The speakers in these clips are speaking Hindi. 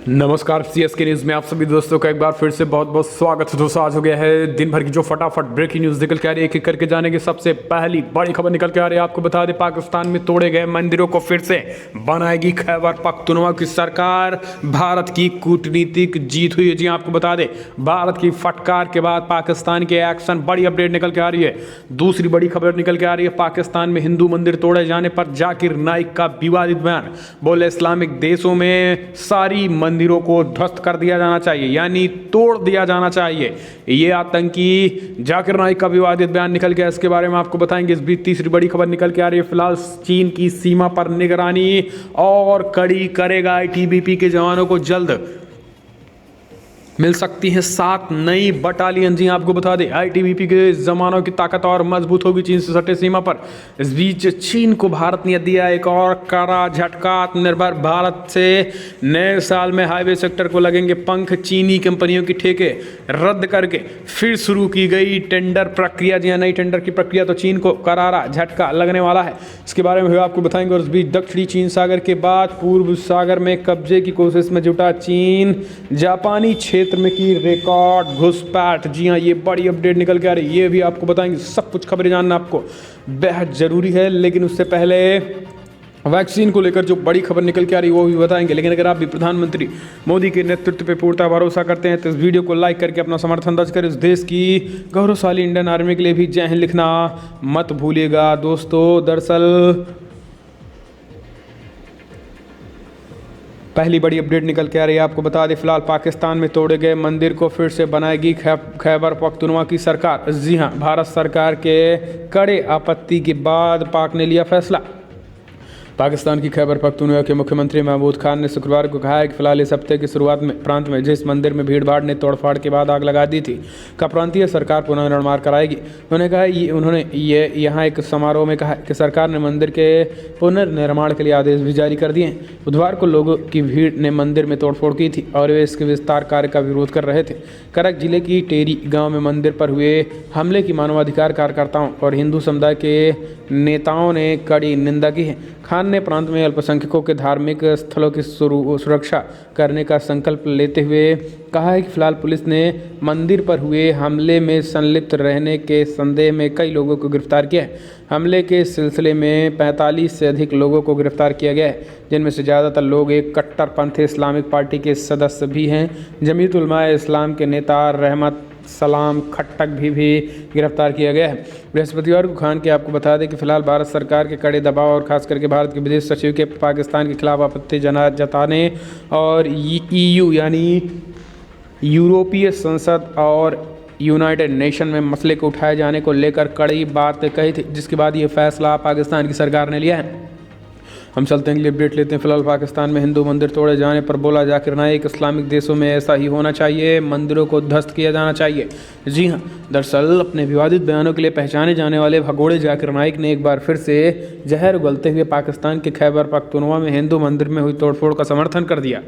नमस्कार सीएसके न्यूज़ में आप सभी दोस्तों का एक बार फिर से बहुत बहुत स्वागत है। दोस्तों आज हो गया है दिन भर की जो फटाफट ब्रेकिंग न्यूज़ निकल के आ रही है, एक एक करके जानेंगे। सबसे पहली बड़ी खबर निकल के आ रही है, आपको बता दें पाकिस्तान में तोड़े गए मंदिरों को फिर से बनाएगी खैबर पख्तूनख्वा की सरकार। भारत की कूटनीतिक जीत हुई है। जी आपको बता दें भारत की फटकार के बाद पाकिस्तान के एक्शन, बड़ी अपडेट निकल के आ रही है। दूसरी बड़ी खबर निकल के आ रही है, पाकिस्तान में हिंदू मंदिर तोड़े जाने पर जाकिर नाइक का विवादित बयान। बोले इस्लामिक देशों में सारी मंदिरों को ध्वस्त कर दिया जाना चाहिए, यानी तोड़ दिया जाना चाहिए। ये आतंकी जाकिर नाइक का विवादित बयान निकल गया, इसके बारे में आपको बताएंगे। इस बीच तीसरी बड़ी खबर निकल के आ रही है, फिलहाल चीन की सीमा पर निगरानी और कड़ी करेगा। आईटीबीपी के जवानों को जल्द मिल सकती है 7 नई बटालियन। जी आपको बता दें आईटीबीपी के जवानों की ताकत और मजबूत होगी चीन से सटे सीमा पर। इस बीच चीन को भारत ने दिया एक और कड़ा झटका। आत्मनिर्भर भारत से नए साल में हाईवे सेक्टर को लगेंगे पंख। चीनी कंपनियों की ठेके रद्द करके फिर शुरू की गई टेंडर प्रक्रिया। जी नई टेंडर की प्रक्रिया, तो चीन को करारा झटका लगने वाला है, इसके बारे में आपको बताएंगे। और इस बीच दक्षिणी चीन सागर के बाद पूर्व सागर में कब्जे की कोशिश में जुटा चीन, जापानी क्षेत्र में की रिकॉर्ड घुसपैठ। जी हाँ, ये बड़ी अपडेट निकल के आ रही है, ये भी आपको बताएंगे। सब कुछ खबरें जानना आपको बेहद जरूरी है, लेकिन उससे पहले वैक्सीन को लेकर जो बड़ी खबर निकल के आ रही है वो भी बताएंगे। लेकिन अगर आप भी प्रधानमंत्री मोदी के नेतृत्व पे पूर्णतः भरोसा करते हैं तो इस वीडियो को लाइक करके अपना समर्थन दर्ज कर इस देश की गौरवशाली इंडियन आर्मी के लिए भी जय हिंद लिखना मत भूलिएगा। दोस्तों दरअसल पहली बड़ी अपडेट निकल के आ रही है, आपको बता दें फिलहाल पाकिस्तान में तोड़े गए मंदिर को फिर से बनाएगी खैबर पख्तूनख्वा की सरकार। जी हां, भारत सरकार के कड़े आपत्ति के बाद पाक ने लिया फैसला। पाकिस्तान की खैबर पख्तूनख्वा के मुख्यमंत्री महमूद खान ने शुक्रवार को कहा है कि फिलहाल इस हफ्ते की शुरुआत में प्रांत में जिस मंदिर में भीड़भाड़ ने तोड़फाड़ के बाद आग लगा दी थी का प्रांतीय सरकार पुनर्निर्माण कराएगी। उन्होंने यहाँ एक समारोह में कहा कि सरकार ने मंदिर के पुनर्निर्माण के लिए आदेश भी जारी कर दिए हैं। बुधवार को लोगों की भीड़ ने मंदिर में तोड़फोड़ की थी और वे इसके विस्तार कार्य का विरोध कर रहे थे। करक जिले की टेरी गाँव में मंदिर पर हुए हमले की मानवाधिकार कार्यकर्ताओं और हिंदू समुदाय के नेताओं ने कड़ी निंदा की है। खान ने प्रांत में अल्पसंख्यकों के धार्मिक स्थलों की सुरक्षा करने का संकल्प लेते हुए कहा है कि फिलहाल पुलिस ने मंदिर पर हुए हमले में संलिप्त रहने के संदेह में कई लोगों को गिरफ्तार किया है। हमले के सिलसिले में 45 से अधिक लोगों को गिरफ्तार किया गया है, जिनमें से ज़्यादातर लोग एक कट्टरपंथी इस्लामिक पार्टी के सदस्य भी हैं। जमीयत उलमा इस्लाम के नेता रहमत सलाम खट्टक भी गिरफ्तार किया गया है। बृहस्पतिवार को खान के आपको बता दें कि फिलहाल भारत सरकार के कड़े दबाव और खास करके भारत के विदेश सचिव के पाकिस्तान के खिलाफ आपत्ति जताने और EU यानी यूरोपीय संसद और यूनाइटेड नेशन में मसले को उठाए जाने को लेकर कड़ी बात कही थी, जिसके बाद ये फैसला पाकिस्तान की सरकार ने लिया है। हम चलते हैं अपडेट लेते हैं। फिलहाल पाकिस्तान में हिंदू मंदिर तोड़े जाने पर बोला जाकिर नाइक, इस्लामिक देशों में ऐसा ही होना चाहिए, मंदिरों को ध्वस्त किया जाना चाहिए। जी हाँ, दरअसल अपने विवादित बयानों के लिए पहचाने जाने वाले भगोड़े जाकिर नाइक ने एक बार फिर से जहर उगलते हुए पाकिस्तान के खैबर पख्तूनख्वा में हिंदू मंदिर में हुई तोड़फोड़ का समर्थन कर दिया।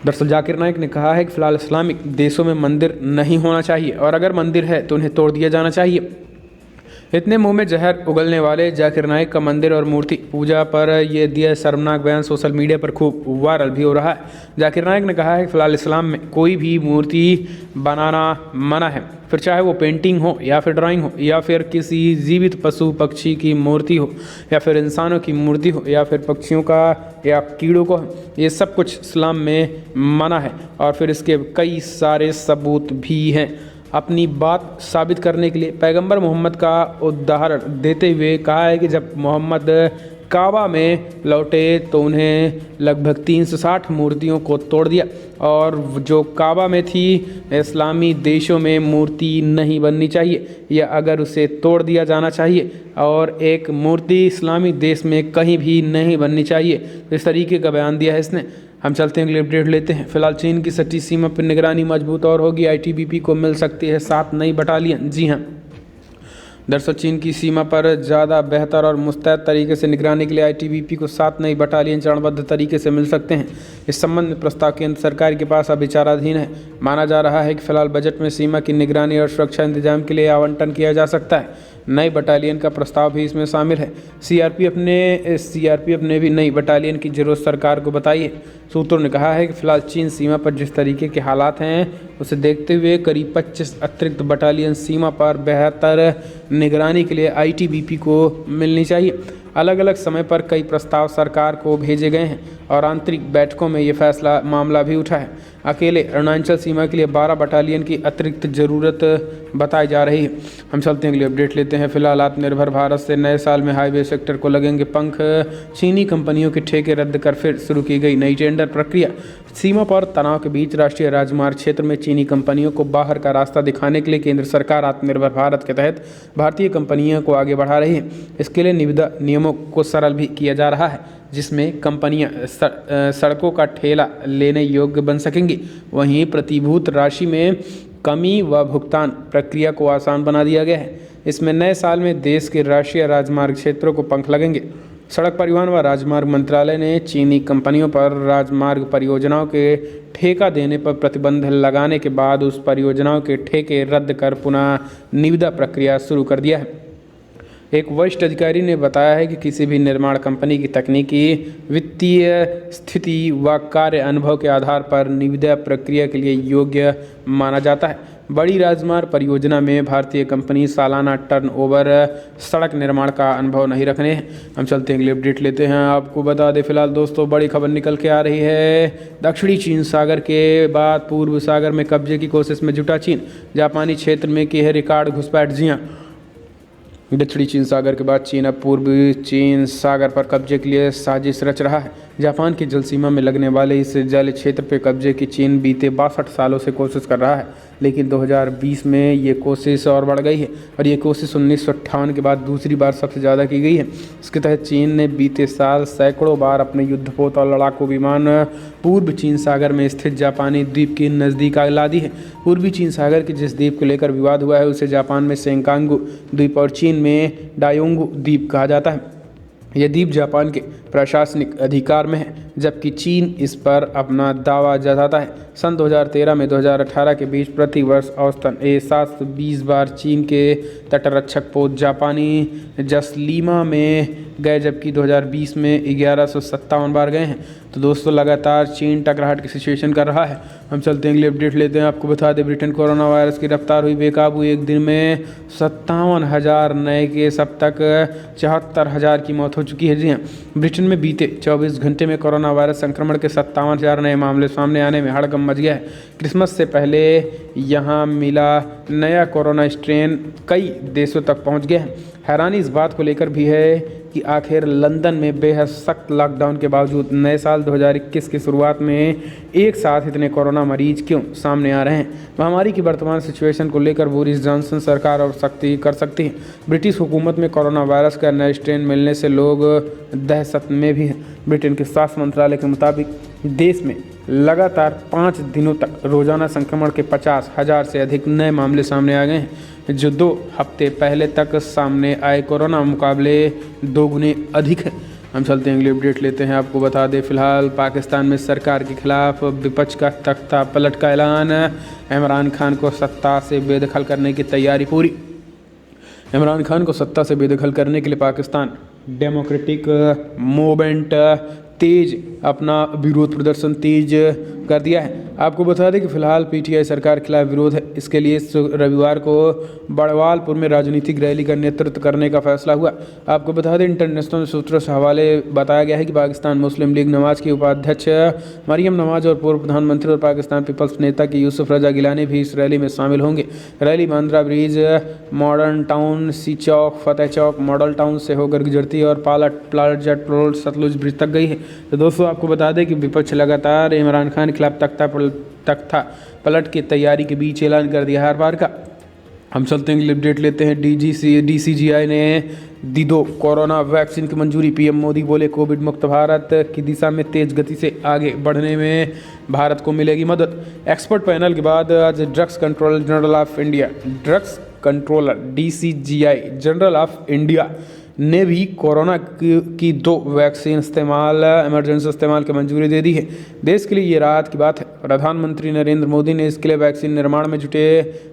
दरअसल जाकिर नाइक ने कहा है कि फिलहाल इस्लामिक देशों में मंदिर नहीं होना चाहिए और अगर मंदिर है तो उन्हें तोड़ दिया जाना चाहिए। इतने मुंह में जहर उगलने वाले जाकिर नाइक का मंदिर और मूर्ति पूजा पर यह दिया शर्मनाक बयान सोशल मीडिया पर खूब वायरल भी हो रहा है। जाकिर नाइक ने कहा है कि फिलहाल इस्लाम में कोई भी मूर्ति बनाना मना है, फिर चाहे वो पेंटिंग हो या फिर ड्राइंग हो या फिर किसी जीवित पशु पक्षी की मूर्ति हो या फिर इंसानों की मूर्ति हो या फिर पक्षियों का या कीड़ों को, ये सब कुछ इस्लाम में मना है और फिर इसके कई सारे सबूत भी हैं। अपनी बात साबित करने के लिए पैगंबर मोहम्मद का उदाहरण देते हुए कहा है कि जब मोहम्मद काबा में लौटे तो उन्हें लगभग 360 मूर्तियों को तोड़ दिया और जो काबा में थी इस्लामी देशों में मूर्ति नहीं बननी चाहिए या अगर उसे तोड़ दिया जाना चाहिए और एक मूर्ति इस्लामी देश में कहीं भी नहीं बननी चाहिए। इस तरीके का बयान दिया है इसने। हम चलते हैं अगले अपडेट लेते हैं। फिलहाल चीन की सटी सीमा पर निगरानी मजबूत और होगी। आईटीबीपी को मिल सकती है 7 नई बटालियन। जी हाँ, दरअसल चीन की सीमा पर ज़्यादा बेहतर और मुस्तैद तरीके से निगरानी के लिए आईटीबीपी को 7 नई बटालियन चरणबद्ध तरीके से मिल सकते हैं। इस संबंध में प्रस्ताव केंद्र सरकार के पास अब विचाराधीन है। माना जा रहा है कि फिलहाल बजट में सीमा की निगरानी और सुरक्षा इंतजाम के लिए आवंटन किया जा सकता है। नई बटालियन का प्रस्ताव भी इसमें शामिल है। सीआरपीएफ ने भी नई बटालियन की जरूरत सरकार को बताई है। सूत्रों ने कहा है कि फिलहाल चीन सीमा पर जिस तरीके के हालात हैं उसे देखते हुए करीब 25 अतिरिक्त बटालियन सीमा पर बेहतर निगरानी के लिए आईटीबीपी को मिलनी चाहिए। अलग अलग समय पर कई प्रस्ताव सरकार को भेजे गए हैं और आंतरिक बैठकों में ये मामला भी उठा है। अकेले अरुणाचल सीमा के लिए 12 बटालियन की अतिरिक्त ज़रूरत बताई जा रही है। हम चलते हैं अगली अपडेट लेते हैं। फिलहाल आत्मनिर्भर भारत से नए साल में हाईवे सेक्टर को लगेंगे पंख। चीनी कंपनियों के ठेके रद्द कर फिर शुरू की गई नई टेंडर प्रक्रिया। सीमा पर तनाव के बीच राष्ट्रीय राजमार्ग क्षेत्र में चीनी कंपनियों को बाहर का रास्ता दिखाने के लिए केंद्र सरकार आत्मनिर्भर भारत के तहत भारतीय कंपनियों को आगे बढ़ा रही है। इसके लिए निविदा नियमों को सरल भी किया जा रहा है, जिसमें कंपनियां सड़कों का ठेला लेने योग्य बन सकेंगी। वहीं प्रतिभूत राशि में कमी व भुगतान प्रक्रिया को आसान बना दिया गया है। इसमें नए साल में देश के राष्ट्रीय राजमार्ग क्षेत्रों को पंख लगेंगे। सड़क परिवहन व राजमार्ग मंत्रालय ने चीनी कंपनियों पर राजमार्ग परियोजनाओं के ठेका देने पर प्रतिबंध लगाने के बाद उस परियोजनाओं के ठेके रद्द कर पुनः निविदा प्रक्रिया शुरू कर दिया है। एक वरिष्ठ अधिकारी ने बताया है कि किसी भी निर्माण कंपनी की तकनीकी, वित्तीय स्थिति व कार्य अनुभव के आधार पर निविदा प्रक्रिया के लिए योग्य माना जाता है। बड़ी राजमार्ग परियोजना में भारतीय कंपनी सालाना टर्नओवर सड़क निर्माण का अनुभव नहीं रखने हैं। हम चलते हैं अगली अपडेट लेते हैं। आपको बता दें फिलहाल दोस्तों बड़ी खबर निकल के आ रही है। दक्षिणी चीन सागर के बाद पूर्व सागर में कब्जे की कोशिश में जुटा चीन। जापानी क्षेत्र में की है रिकॉर्ड घुसपैठ। जी हाँ, दक्षिणी चीन सागर के बाद चीन अब पूर्वी चीन सागर पर कब्जे के लिए साजिश रच रहा है। जापान की जल सीमा में लगने वाले इस जल क्षेत्र पर कब्जे की चीन बीते 62 सालों से कोशिश कर रहा है, लेकिन 2020 में ये कोशिश और बढ़ गई है और ये कोशिश 1958 के बाद दूसरी बार सबसे ज़्यादा की गई है। इसके तहत चीन ने बीते साल सैकड़ों बार अपने युद्धपोत और लड़ाकू विमान पूर्व चीन सागर में स्थित जापानी द्वीप के नज़दीक ला दी है। पूर्वी चीन सागर के जिस द्वीप को लेकर विवाद हुआ है उसे जापान में सेंकांगू द्वीप और चीन में डायोंगू द्वीप कहा जाता है। यह द्वीप जापान के प्रशासनिक अधिकार में है, जबकि चीन इस पर अपना दावा जताता है। सन 2013 में 2018 के बीच प्रति वर्ष औसतन 720 बार चीन के तटरक्षक पोत जापानी जसलीमा में गए, जबकि 2020 में 1157 बार गए हैं। तो दोस्तों लगातार चीन टकराहट की सिचुएशन कर रहा है। हम चलते हैं अगली अपडेट लेते हैं। आपको बता दें ब्रिटेन कोरोना वायरस की रफ्तार हुई बेकाबू। एक दिन में 57,000 नए केस, अब तक 74,000 की मौत हो चुकी है। जी हाँ, ब्रिटेन में बीते 24 घंटे में कोरोना वायरस संक्रमण के 57,000 नए मामले सामने आने में हड़कंप मच गया है। क्रिसमस से पहले यहाँ मिला नया कोरोना स्ट्रेन कई देशों तक पहुँच गया है। हैरानी इस बात को लेकर भी है कि आखिर लंदन में बेहद सख्त लॉकडाउन के बावजूद नए साल 2021 की शुरुआत में एक साथ इतने कोरोना मरीज क्यों सामने आ रहे हैं। महामारी की वर्तमान सिचुएशन को लेकर बोरिस जॉनसन सरकार और सख्ती कर सकती है। ब्रिटिश हुकूमत में कोरोना वायरस का नया स्ट्रेन मिलने से लोग दहशत में भी हैं। ब्रिटेन के स्वास्थ्य मंत्रालय के मुताबिक देश में लगातार 5 दिनों तक रोजाना संक्रमण के 50,000 से अधिक नए मामले सामने आ गए हैं, जो 2 हफ्ते पहले तक सामने आए कोरोना मुकाबले 2 गुने अधिक है। हम चलते हैं अगली अपडेट लेते हैं। आपको बता दें फिलहाल पाकिस्तान में सरकार के खिलाफ विपक्ष का तख्ता पलट का ऐलान। इमरान खान को सत्ता से बेदखल करने की तैयारी पूरी। इमरान खान को सत्ता से बेदखल करने के लिए पाकिस्तान डेमोक्रेटिक मूवमेंट अपना विरोध प्रदर्शन तेज कर दिया है। आपको बता दें कि फिलहाल पीटीआई सरकार के खिलाफ विरोध है। इसके लिए रविवार को बड़वालपुर में राजनीतिक रैली का नेतृत्व करने का फैसला हुआ। आपको बता दें इंटरनेशनल सूत्रों से हवाले बताया गया है कि पाकिस्तान मुस्लिम लीग नवाज की उपाध्यक्ष मरियम नवाज और पूर्व प्रधानमंत्री और पाकिस्तान पीपल्स नेता की यूसुफ रजा गिलानी भी इस रैली में शामिल होंगे। रैली बांद्रा ब्रिज, मॉडर्न टाउन, सी चौक, फतेह चौक, मॉडल टाउन से होकर गुजरती है और प्लाजा रोड, सतलुज ब्रिज तक गई है। तो दोस्तों आपको बता दें कि विपक्ष लगातार इमरान खान के खिलाफ तख्ता पलट की तैयारी के बीच ऐलान कर दिया हर बार का। हम चलते हैं अपडेट लेते हैं। DCGI ने दी 2 कोरोना वैक्सीन की मंजूरी। पीएम मोदी बोले कोविड मुक्त भारत की दिशा में तेज गति से आगे बढ़ने में भारत को मिलेगी मदद। एक्सपर्ट पैनल के बाद आज drugs controller DCGI general of India ने भी कोरोना की 2 वैक्सीन इमरजेंसी इस्तेमाल की मंजूरी दे दी है। देश के लिए ये राहत की बात है। प्रधानमंत्री नरेंद्र मोदी ने इसके लिए वैक्सीन निर्माण में जुटे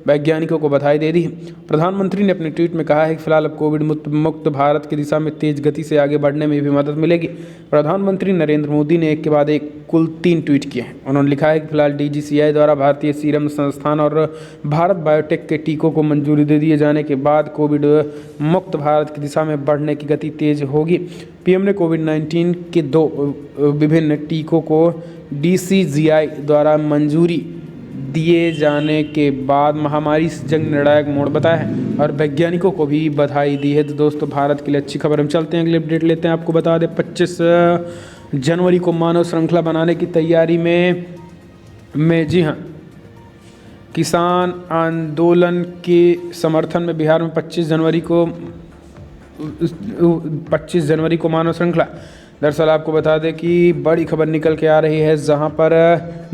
वैज्ञानिकों को बधाई दे दी है। प्रधानमंत्री ने अपने ट्वीट में कहा है कि फिलहाल अब कोविड मुक्त भारत की दिशा में तेज गति से आगे बढ़ने में भी मदद मिलेगी। प्रधानमंत्री नरेंद्र मोदी ने एक के बाद एक कुल 3 ट्वीट किए हैं। उन्होंने लिखा है कि फिलहाल DGCI द्वारा भारतीय सीरम संस्थान और भारत बायोटेक के टीकों को मंजूरी दे दिए जाने के बाद कोविड मुक्त भारत की दिशा में बढ़ने की गति तेज होगी। PM ने कोविड-19 के 2 विभिन्न टीकों को DCGI द्वारा मंजूरी दिए जाने के बाद महामारी से जंग निर्णायक मोड़ बताया है और वैज्ञानिकों को भी बधाई दी है। तो दोस्तों, भारत के लिए अच्छी खबर। हम चलते हैं अगले अपडेट लेते हैं। आपको बता दें 25 जनवरी को मानव श्रृंखला बनाने की तैयारी में जी हाँ, किसान आंदोलन के समर्थन में बिहार में 25 जनवरी को मानव श्रृंखला। दरअसल आपको बता दें कि बड़ी खबर निकल के आ रही है, जहां पर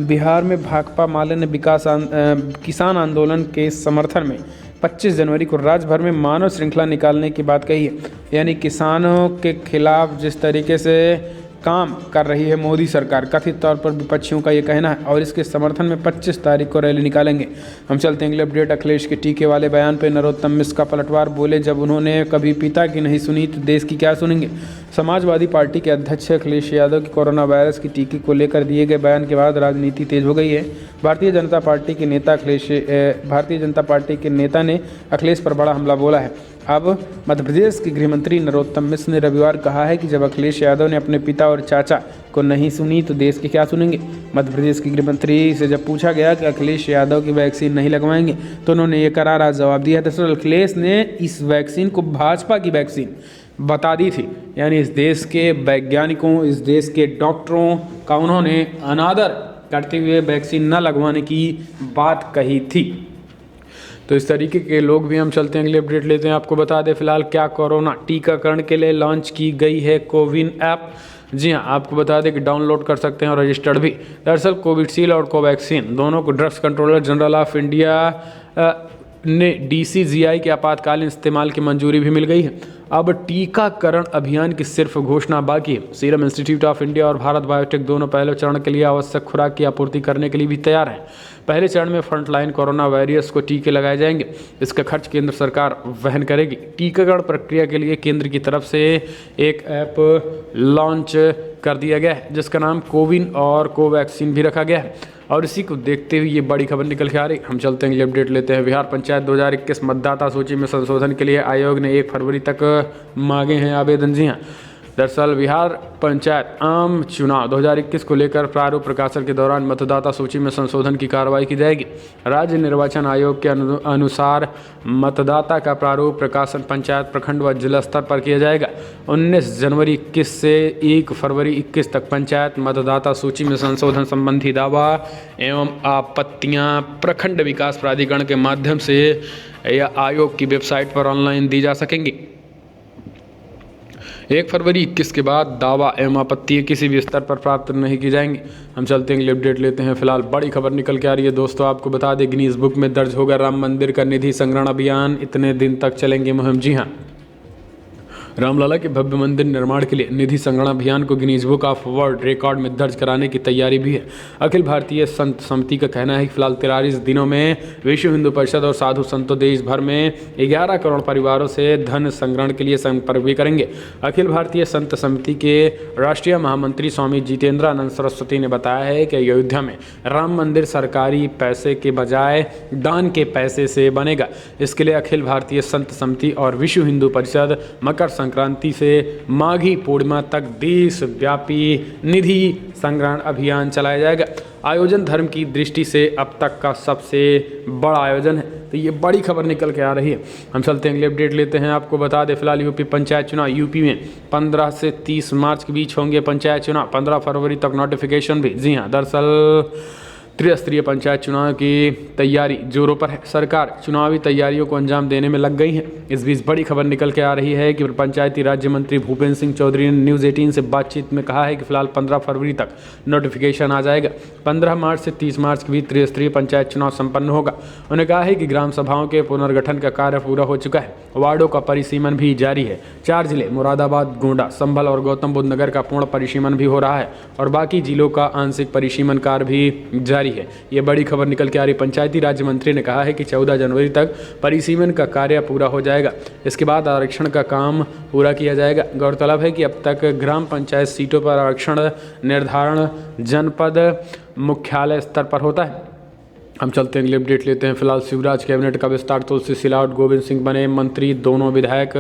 बिहार में भाकपा माले ने किसान आंदोलन के समर्थन में 25 जनवरी को राज्य भर में मानव श्रृंखला निकालने की बात कही है। यानी किसानों के खिलाफ जिस तरीके से काम कर रही है मोदी सरकार, कथित तौर पर विपक्षियों का ये कहना है, और इसके समर्थन में 25 तारीख को रैली निकालेंगे। हम चलते हैं अगले अपडेट। अखिलेश के टीके वाले बयान पर नरोत्तम मिश्र का पलटवार। बोले, जब उन्होंने कभी पिता की नहीं सुनी तो देश की क्या सुनेंगे। समाजवादी पार्टी के अध्यक्ष अखिलेश यादव की कोरोना वायरस की टीके को लेकर दिए गए बयान के बाद राजनीति तेज हो गई है। भारतीय जनता पार्टी के नेता ने अखिलेश पर बड़ा हमला बोला है। अब मध्य प्रदेश के गृह मंत्री नरोत्तम मिश्र ने रविवार कहा है कि जब अखिलेश यादव ने अपने पिता और चाचा को नहीं सुनी तो देश के क्या सुनेंगे। मध्य प्रदेश के गृह मंत्री से जब पूछा गया कि अखिलेश यादव की वैक्सीन नहीं लगवाएंगे तो उन्होंने ये करारा जवाब दिया। दरअसल अखिलेश ने इस वैक्सीन को भाजपा की वैक्सीन बता दी थी। यानी इस देश के वैज्ञानिकों, इस देश के डॉक्टरों का उन्होंने अनादर करते हुए वैक्सीन न लगवाने की बात कही थी। तो इस तरीके के लोग भी। हम चलते हैं अगले अपडेट लेते हैं। आपको बता दें फिलहाल क्या कोरोना टीकाकरण के लिए लॉन्च की गई है कोविन ऐप। जी हाँ, आपको बता दें कि डाउनलोड कर सकते हैं और रजिस्टर्ड भी। दरअसल कोविशील्ड और कोवैक्सीन दोनों को drugs controller general of India ने DCGI के आपातकालीन इस्तेमाल की मंजूरी भी मिल गई है। अब टीकाकरण अभियान की सिर्फ घोषणा बाकी है। सीरम इंस्टीट्यूट ऑफ इंडिया और भारत बायोटेक दोनों पहले चरण के लिए आवश्यक खुराक की आपूर्ति करने के लिए भी तैयार हैं। पहले चरण में फ्रंटलाइन कोरोना वॉरियर्स को टीके लगाए जाएंगे। इसका खर्च केंद्र सरकार वहन करेगी। टीकाकरण प्रक्रिया के लिए केंद्र की तरफ से एक ऐप लॉन्च कर दिया गया है जिसका नाम कोविन और कोवैक्सीन भी रखा गया है। और इसी को देखते हुए ये बड़ी खबर निकल के आ रही। हम चलते हैं ये अपडेट लेते हैं। बिहार पंचायत 2021 मतदाता सूची में संशोधन के लिए आयोग ने 1 फरवरी तक मांगे हैं आवेदन। जी हाँ, दरअसल बिहार पंचायत आम चुनाव 2021 को लेकर प्रारूप प्रकाशन के दौरान मतदाता सूची में संशोधन की कार्रवाई की जाएगी। राज्य निर्वाचन आयोग के अनुसार मतदाता का प्रारूप प्रकाशन पंचायत, प्रखंड व जिला स्तर पर किया जाएगा। 19 जनवरी 21 से 1 फरवरी 21 तक पंचायत मतदाता सूची में संशोधन संबंधी दावा एवं आपत्तियां प्रखंड विकास प्राधिकरण के माध्यम से या आयोग की वेबसाइट पर ऑनलाइन दी जा सकेंगी। 1 फरवरी 21 के बाद दावा एवं आपत्ति किसी भी स्तर पर प्राप्त नहीं की जाएंगी। हम चलते हैं अगले अपडेट लेते हैं। फिलहाल बड़ी खबर निकल के आ रही है दोस्तों। आपको बता दें गिनीज बुक में दर्ज होगा राम मंदिर का निधि संग्रहण अभियान। इतने दिन तक चलेंगे मुहिम। जी हाँ, रामलला के भव्य मंदिर निर्माण के लिए निधि संग्रहण अभियान को Guinness book of world record में दर्ज कराने की तैयारी भी है। अखिल भारतीय संत समिति का कहना है कि फिलहाल 43 दिनों में विश्व हिंदू परिषद और साधु संतों देश भर में 11 करोड़ परिवारों से धन संग्रहण के लिए संपर्क भी करेंगे। अखिल भारतीय संत समिति के राष्ट्रीय महामंत्री स्वामी जितेंद्रानंद सरस्वती ने बताया है कि अयोध्या में राम मंदिर सरकारी पैसे के बजाय दान के पैसे से बनेगा। इसके लिए अखिल भारतीय संत समिति और विश्व हिंदू परिषद मकर संक्रांति से माघी पूर्णिमा तक देशव्यापी निधि संग्रहण अभियान चलाया जाएगा। आयोजन धर्म की दृष्टि से अब तक का सबसे बड़ा आयोजन है। तो ये बड़ी खबर निकल के आ रही है। हम चलते हैं अगले अपडेट लेते हैं। आपको बता दें फिलहाल यूपी पंचायत चुनाव। यूपी में 15 से 30 मार्च के बीच होंगे पंचायत चुनाव। 15 फरवरी तक नोटिफिकेशन भी। जी हाँ, दरअसल त्रिस्तरीय पंचायत चुनाव की तैयारी जोरों पर है। सरकार चुनावी तैयारियों को अंजाम देने में लग गई है। इस बीच बड़ी खबर निकल के आ रही है कि पंचायती राज्य मंत्री भूपेंद्र सिंह चौधरी ने न्यूज़ 18 से बातचीत में कहा है कि फिलहाल 15 फरवरी तक नोटिफिकेशन आ जाएगा। 15 मार्च से 30 मार्च के बीच त्रिस्तरीय पंचायत चुनाव संपन्न होगा। उन्होंने कहा है कि ग्राम सभाओं के पुनर्गठन का कार्य पूरा हो चुका है। वार्डों का परिसीमन भी जारी है। 4 जिले मुरादाबाद, गोंडा, संभल और गौतम बुद्ध नगर का पूर्ण परिसीमन भी हो रहा है और बाकी जिलों का आंशिक परिसीमन कार्य भी जारी जारी है। ये बड़ी खबर निकल के आ रही। पंचायती राज्य मंत्री ने कहा है कि 14 जनवरी तक परिसीमन का कार्य पूरा हो जाएगा। इसके बाद आरक्षण का काम पूरा किया जाएगा। गौरतलब है कि अब तक ग्राम पंचायत सीटों पर आरक्षण निर्धारण जनपद मुख्यालय स्तर पर होता है। हम चलते हैं, अगली अपडेट लेते हैं। फिलहाल शिवराज कैबिनेट का विस्तार, तुलसी सिलावट गोविंद सिंह बने मंत्री, दोनों विधायक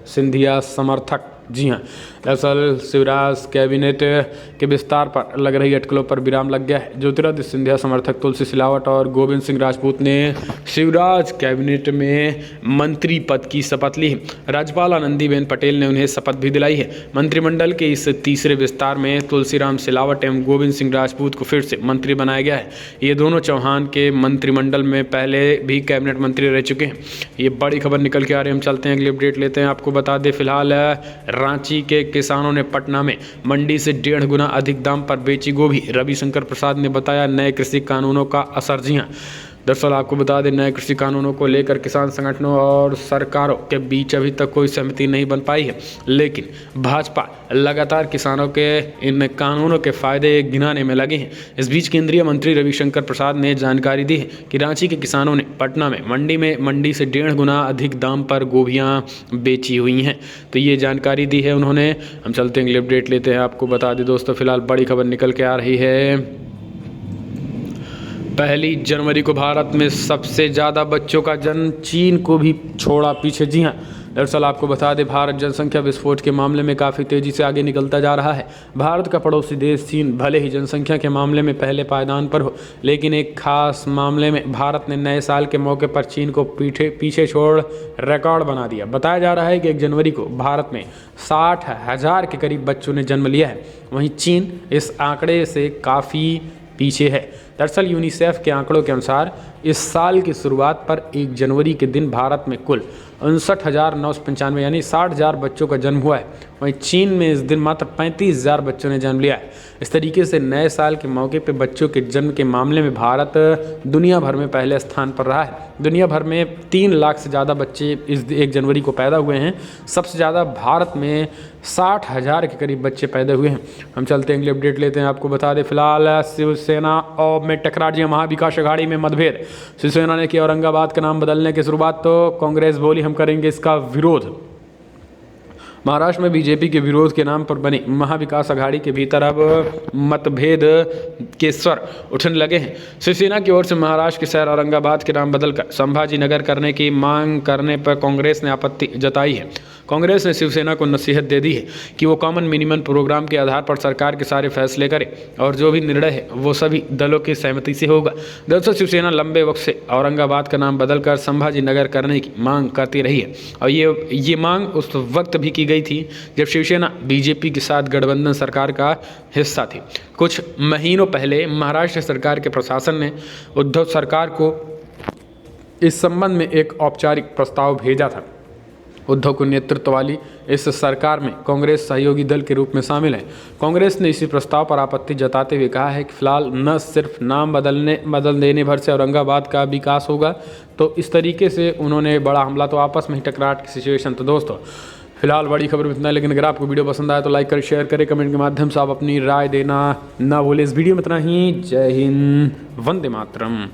सिंधिया समर्थक। जी हाँ, दरअसल शिवराज कैबिनेट के विस्तार पर लग रही अटकलों पर विराम लग गया है। ज्योतिरादित्य सिंधिया समर्थक तुलसी सिलावट और गोविंद सिंह राजपूत ने शिवराज कैबिनेट में मंत्री पद की शपथ ली है। राज्यपाल आनंदीबेन पटेल ने उन्हें शपथ भी दिलाई है। मंत्रिमंडल के इस तीसरे विस्तार में तुलसीराम सिलावट एवं गोविंद सिंह राजपूत को फिर से मंत्री बनाया गया है। ये दोनों चौहान के मंत्रिमंडल में पहले भी कैबिनेट मंत्री रह चुके हैं। ये बड़ी खबर निकल के आ रही है। हम चलते हैं, अगली अपडेट लेते हैं। आपको बता दें, फिलहाल रांची के किसानों ने पटना में मंडी से 1.5 गुना अधिक दाम पर बेची गोभी। रविशंकर प्रसाद ने बताया नए कृषि कानूनों का असर। जी हाँ, दरअसल आपको बता दें, नए कृषि कानूनों को लेकर किसान संगठनों और सरकारों के बीच अभी तक कोई सहमति नहीं बन पाई है, लेकिन भाजपा लगातार किसानों के इन कानूनों के फायदे गिनाने में लगे हैं। इस बीच केंद्रीय मंत्री रविशंकर प्रसाद ने जानकारी दी है कि रांची के किसानों ने पटना में मंडी से 1.5 गुना अधिक दाम पर गोभियां बेची हुई हैं। तो ये जानकारी दी है उन्होंने। हम चलते हैं, अपडेट लेते हैं। आपको बता दें दोस्तों, फिलहाल बड़ी खबर निकल के आ रही है। 1 जनवरी को भारत में सबसे ज़्यादा बच्चों का जन्म, चीन को भी छोड़ा पीछे। जी हाँ, दरअसल आपको बता दें, भारत जनसंख्या विस्फोट के मामले में काफ़ी तेज़ी से आगे निकलता जा रहा है। भारत का पड़ोसी देश चीन भले ही जनसंख्या के मामले में पहले पायदान पर हो, लेकिन एक खास मामले में भारत ने नए साल के मौके पर चीन को पीछे छोड़ रिकॉर्ड बना दिया। बताया जा रहा है कि 1 जनवरी को भारत में 60,000 के करीब बच्चों ने जन्म लिया है। वहीं चीन इस आंकड़े से काफ़ी पीछे है। दरअसल यूनिसेफ के आंकड़ों के अनुसार इस साल की शुरुआत पर 1 जनवरी के दिन भारत में कुल 59,995 यानी 60,000 बच्चों का जन्म हुआ है। वहीं चीन में इस दिन मात्र 35,000 बच्चों ने जन्म लिया है। इस तरीके से नए साल के मौके पर बच्चों के जन्म के मामले में भारत दुनिया भर में पहले स्थान पर रहा है। दुनिया भर में 3 लाख से ज़्यादा बच्चे इस 1 जनवरी को पैदा हुए हैं। सबसे ज़्यादा भारत में 60,000 के करीब बच्चे पैदा हुए हैं। हम चलते हैं, अगले अपडेट लेते हैं। आपको बता दें, फिलहाल शिवसेना और में टकरार, महाविकास अघाड़ी में मतभेद। शिवसेना ने किया औरंगाबाद का नाम बदलने की शुरुआत, तो कांग्रेस बोली हम करेंगे इसका विरोध। महाराष्ट्र में बीजेपी के विरोध के नाम पर बनी महाविकास अघाड़ी के भीतर अब मतभेद के स्वर उठने लगे हैं। शिवसेना की ओर से महाराष्ट्र के शहर औरंगाबाद के नाम बदलकर संभाजी नगर करने की मांग करने पर कांग्रेस ने आपत्ति जताई है। कांग्रेस ने शिवसेना को नसीहत दे दी है कि वो कॉमन मिनिमम प्रोग्राम के आधार पर सरकार के सारे फैसले करे और जो भी निर्णय है वो सभी दलों की सहमति से होगा। दरअसल शिवसेना लंबे वक्त से औरंगाबाद का नाम बदलकर संभाजी नगर करने की मांग करती रही है और ये मांग उस वक्त भी की गई थी जब शिवसेना बीजेपी के साथ गठबंधन सरकार का हिस्सा थी। कुछ महीनों पहले महाराष्ट्र सरकार के प्रशासन ने उद्धव सरकार को इस संबंध में एक औपचारिक प्रस्ताव भेजा था। उद्धव के नेतृत्व वाली इस सरकार में कांग्रेस सहयोगी दल के रूप में शामिल है। कांग्रेस ने इसी प्रस्ताव पर आपत्ति जताते हुए कहा है कि फिलहाल न सिर्फ नाम बदल देने भर से औरंगाबाद का विकास होगा, तो इस तरीके से उन्होंने बड़ा हमला, तो आपस में ही टकराट की सिचुएशन। तो दोस्तों फिलहाल बड़ी खबर इतना है, लेकिन अगर आपको वीडियो पसंद आए तो लाइक करें, शेयर करें, कमेंट के माध्यम से आप अपनी राय देना ना भूलें। इस वीडियो में इतना ही। जय हिंद, वंदे मातरम।